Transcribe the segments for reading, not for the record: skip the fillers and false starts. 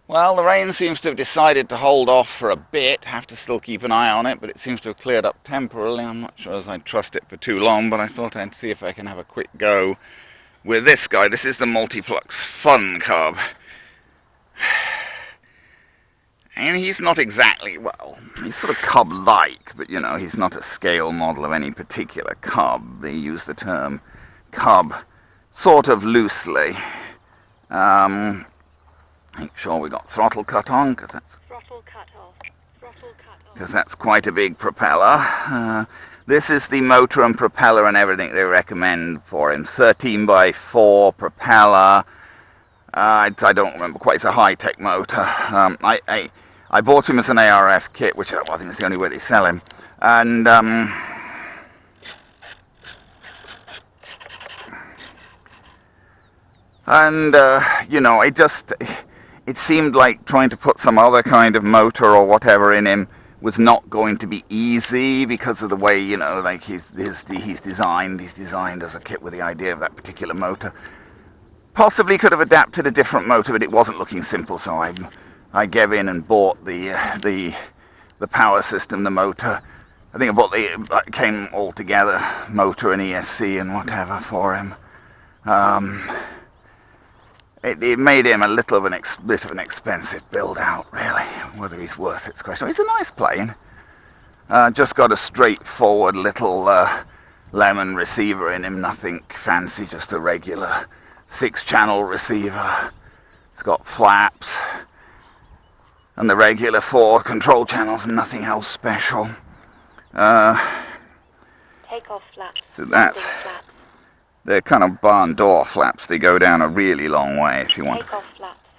Well, the rain seems to have decided to hold off for a bit. Have to still keep an eye on it, but it seems to have cleared up temporarily. I'm not sure as I'd trust it for too long, but I thought I'd see if I can have a quick go with this guy. This is the Multiplex Fun Cub. And he's not exactly, well, he's sort of cub-like, but, you know, he's not a scale model of any particular cub. They use the term cub sort of loosely. Make sure we got throttle cut on, because that's quite a big propeller. This is the motor and propeller and everything they recommend for him. 13 by 4 propeller. I don't remember quite. It's a high-tech motor. I bought him as an ARF kit, which I think is the only way they sell him. And you know, it seemed like trying to put some other kind of motor or whatever in him was not going to be easy because of the way, you know, like he's designed as a kit with the idea of that particular motor. Possibly could have adapted a different motor, but it wasn't looking simple, so I gave in and bought the power system, the motor. I think I bought came all together, motor and ESC and whatever for him. It made him a bit of an expensive build out, really. Whether he's worth it's a question. He's a nice plane. Just got a straightforward little lemon receiver in him, nothing fancy, just a regular 6-channel receiver. It's got flaps and the regular 4 control channels and nothing else special. Takeoff flaps. So that's... They're kind of barn door flaps. They go down a really long way if you want. Takeoff flaps.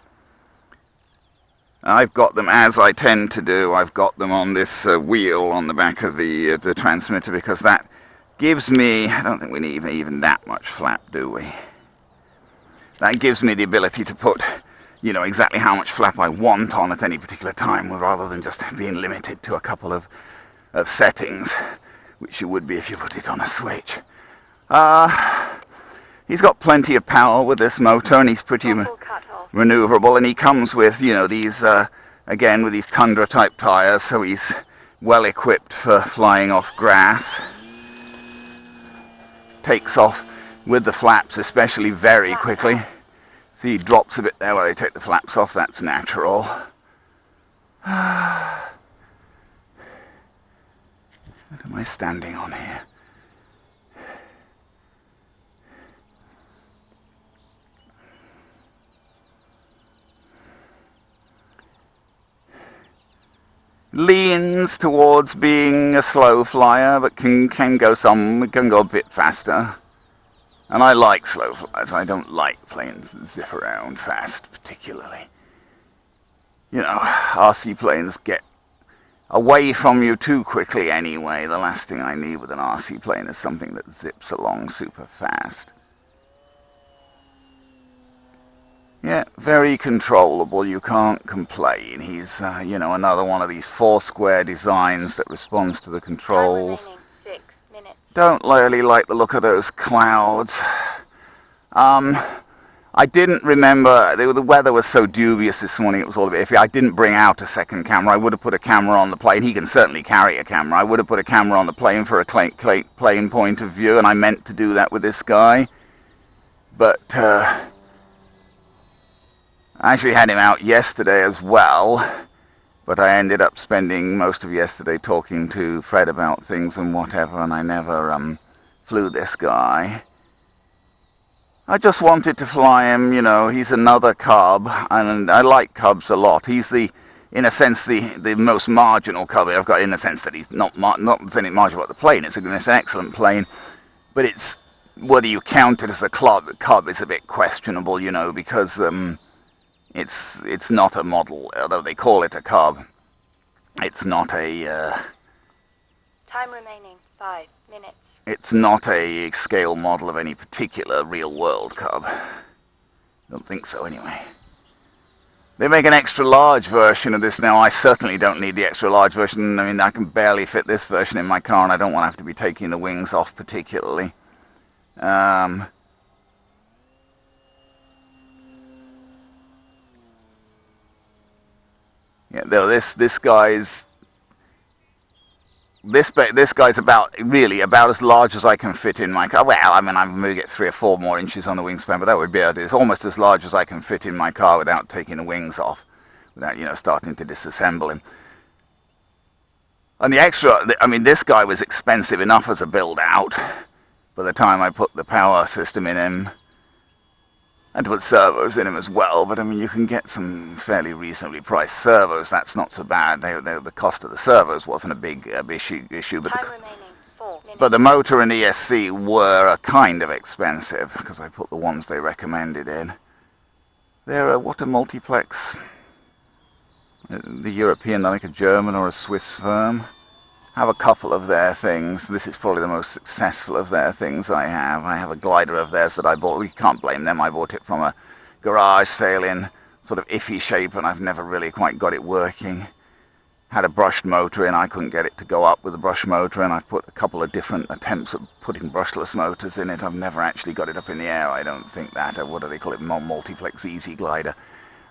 I've got them, as I tend to do, I've got them on this wheel on the back of the transmitter, because that gives me, I don't think we need even that much flap, do we? That gives me the ability to put, you know, exactly how much flap I want on at any particular time, rather than just being limited to a couple of settings, which you would be if you put it on a switch. He's got plenty of power with this motor, and he's pretty maneuverable, and he comes with, you know, these, again, with these Tundra type tires, so he's well equipped for flying off grass. Takes off with the flaps especially very quickly. See, he drops a bit there while they take the flaps off. That's natural. What am I standing on here? Leans towards being a slow flyer, but can go a bit faster. And I like slow flyers. I don't like planes that zip around fast, particularly. You know, RC planes get away from you too quickly anyway. The last thing I need with an RC plane is something that zips along super fast. Yeah, very controllable. You can't complain. He's, you know, another one of these 4-square designs that responds to the controls. Don't really like the look of those clouds. I didn't remember, the weather was so dubious this morning, it was all a bit iffy. I didn't bring out a second camera. I would have put a camera on the plane. He can certainly carry a camera. I would have put a camera on the plane for a plane point of view, and I meant to do that with this guy. But, I actually had him out yesterday as well, but I ended up spending most of yesterday talking to Fred about things and whatever, and I never flew this guy. I just wanted to fly him, you know. He's another cub, and I like cubs a lot. He's in a sense, the most marginal cub I've got, in the sense that he's not anything marginal about the plane. It's an excellent plane, but it's, whether you count it as a cub is a bit questionable, you know, because it's not a model, although they call it a cub. It's not a... Time remaining, 5 minutes. It's not a scale model of any particular real-world cub. Don't think so, anyway. They make an extra-large version of this now. I certainly don't need the extra-large version. I mean, I can barely fit this version in my car, and I don't want to have to be taking the wings off particularly. Yeah, though this guy's about as large as I can fit in my car. Well, I mean, I maybe get 3 or 4 more inches on the wingspan, but that would be it. It's almost as large as I can fit in my car without taking the wings off, without starting to disassemble him. And the extra, I mean, this guy was expensive enough as a build out by the time I put the power system in him. And to put servos in him as well, but I mean, you can get some fairly reasonably priced servos. That's not so bad. The cost of the servos wasn't a big issue, but the motor and ESC were kind of expensive because I put the ones they recommended in. They're what a Multiplex, the European, I think a German or a Swiss firm. Have a couple of their things. This is probably the most successful of their things I have. I have a glider of theirs that I bought. We can't blame them. I bought it from a garage sale in sort of iffy shape, and I've never really quite got it working. Had a brushed motor in. I couldn't get it to go up with a brush motor, and I've put a couple of different attempts at putting brushless motors in it. I've never actually got it up in the air. I don't think that. What do they call it? Multiplex Easy Glider.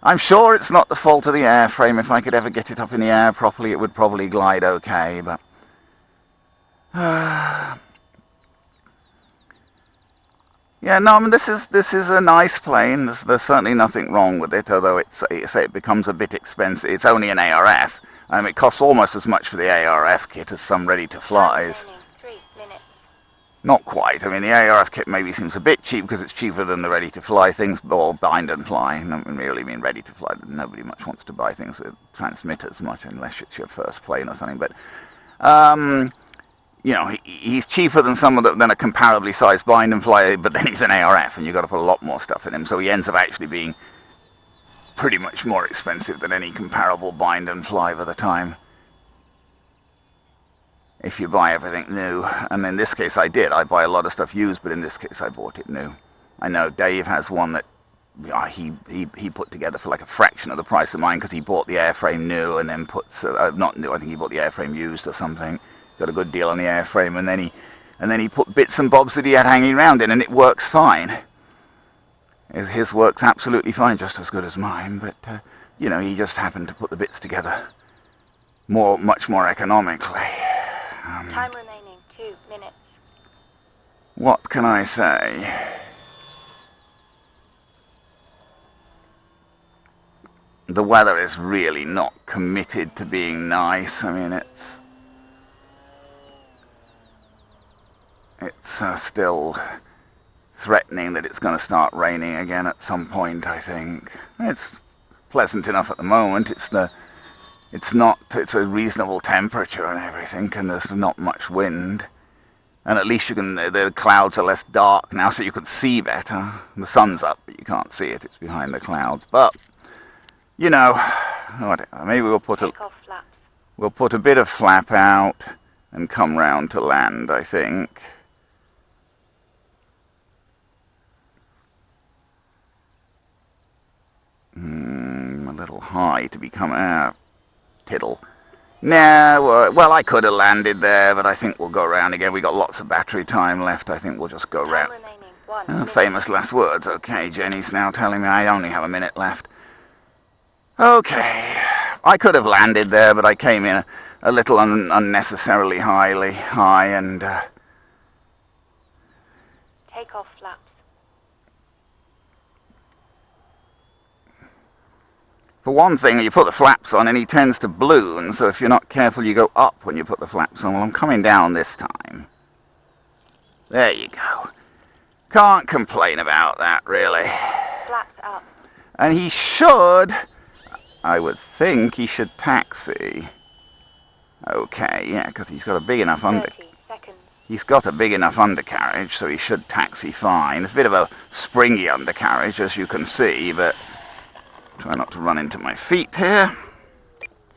I'm sure it's not the fault of the airframe. If I could ever get it up in the air properly, it would probably glide okay, but yeah, no, I mean, this is a nice plane. There's certainly nothing wrong with it, although it becomes a bit expensive. It's only an ARF. It costs almost as much for the ARF kit as some ready-to-flies. Not quite. I mean, the ARF kit maybe seems a bit cheap because it's cheaper than the ready-to-fly things, or bind and fly. I don't really mean ready-to-fly. Nobody much wants to buy things with transmitters much, unless it's your first plane or something. But he's cheaper than than a comparably sized bind and fly, but then he's an ARF, and you've got to put a lot more stuff in him, so he ends up actually being pretty much more expensive than any comparable bind and fly by the time, if you buy everything new. And in this case I did. I buy a lot of stuff used, but in this case I bought it new. I know Dave has one that he put together for like a fraction of the price of mine, because he bought the airframe new and then not new, I think he bought the airframe used or something. Got a good deal on the airframe, and then he put bits and bobs that he had hanging around in, and it works fine. His works absolutely fine, just as good as mine, but he just happened to put the bits together much more economically. Time remaining 2 minutes. What can I say? The weather is really not committed to being nice. I mean, it's still threatening that it's going to start raining again at some point, I think. It's pleasant enough at the moment. It's a reasonable temperature and everything, and there's not much wind. And at least the clouds are less dark now, so you can see better. The sun's up, but you can't see it. It's behind the clouds. But, whatever. Maybe we'll put a bit of flap out and come round to land, I think. A little high to be coming out. Tiddle. No, well, I could have landed there, but I think we'll go around again. We got lots of battery time left. I think we'll just go round. Famous last words. Okay, Jenny's now telling me I only have a minute left. Okay. I could have landed there, but I came in a little unnecessarily high, and take off flaps. For one thing, you put the flaps on and he tends to balloon, so if you're not careful you go up when you put the flaps on. Well, I'm coming down this time. There you go. Can't complain about that, really. Flaps up. And he should, I would think he should taxi. Okay, yeah, because he's got a big enough He's got a big enough undercarriage, so he should taxi fine. It's a bit of a springy undercarriage, as you can see, but try not to run into my feet here.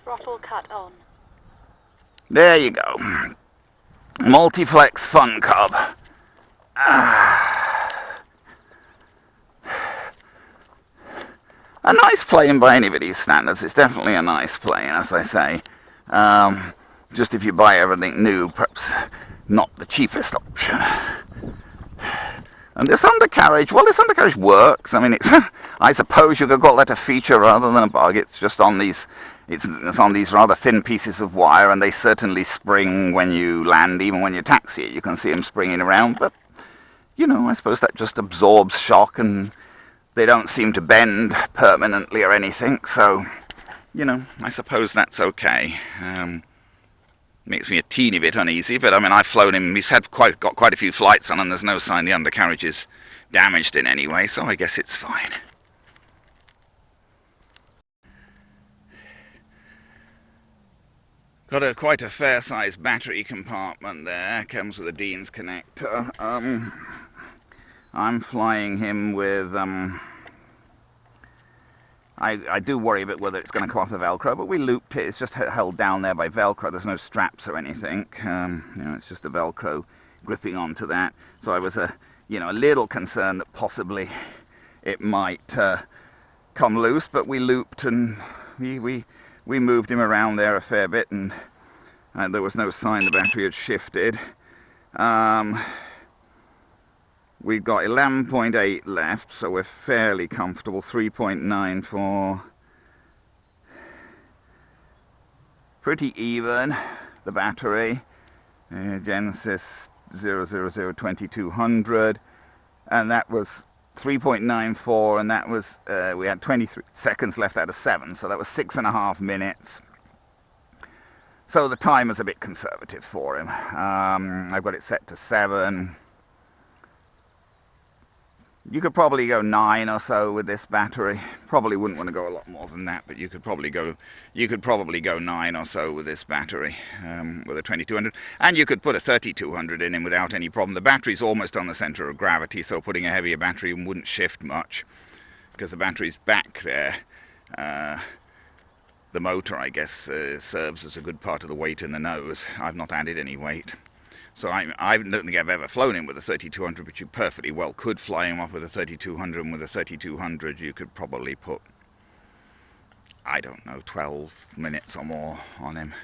Throttle cut on. There you go. Multiplex Fun Cub. A nice plane by anybody's standards. It's definitely a nice plane, as I say. Just if you buy everything new, perhaps not the cheapest option. And this undercarriage works. I mean, I suppose you could call that a feature rather than a bug. It's just on these It's on these rather thin pieces of wire, and they certainly spring when you land, even when you taxi it. You can see them springing around, but, you know, I suppose that just absorbs shock, and they don't seem to bend permanently or anything, so, you know, I suppose that's okay. Makes me a teeny bit uneasy, but I mean, I've flown him, he's got quite a few flights on, and there's no sign the undercarriage is damaged in any way, so I guess it's fine. Got quite a fair-sized battery compartment there, comes with a Dean's connector. I'm flying him with, I do worry a bit whether it's going to come off the Velcro, but we looped it. It's just held down there by Velcro. There's no straps or anything. You know, it's just a Velcro gripping onto that. So I was a little concerned that possibly it might come loose, but we looped and we moved him around there a fair bit, and there was no sign the battery had shifted. We've got 11.8 left, so we're fairly comfortable. 3.94. Pretty even, the battery. Genesis 0002200, and that was 3.94, and that was, we had 23 seconds left out of 7, so that was 6.5 minutes. So the time is a bit conservative for him. I've got it set to 7. You could probably go 9 or so with this battery. Probably wouldn't want to go a lot more than that, but you could probably go 9 or so with this battery, with a 2200. And you could put a 3200 in him without any problem. The battery's almost on the center of gravity, so putting a heavier battery in wouldn't shift much, because the battery's back there. The motor, I guess, serves as a good part of the weight in the nose. I've not added any weight. So I don't think I've ever flown him with a 3200, but you perfectly well could fly him off with a 3200, and with a 3200 you could probably put, I don't know, 12 minutes or more on him.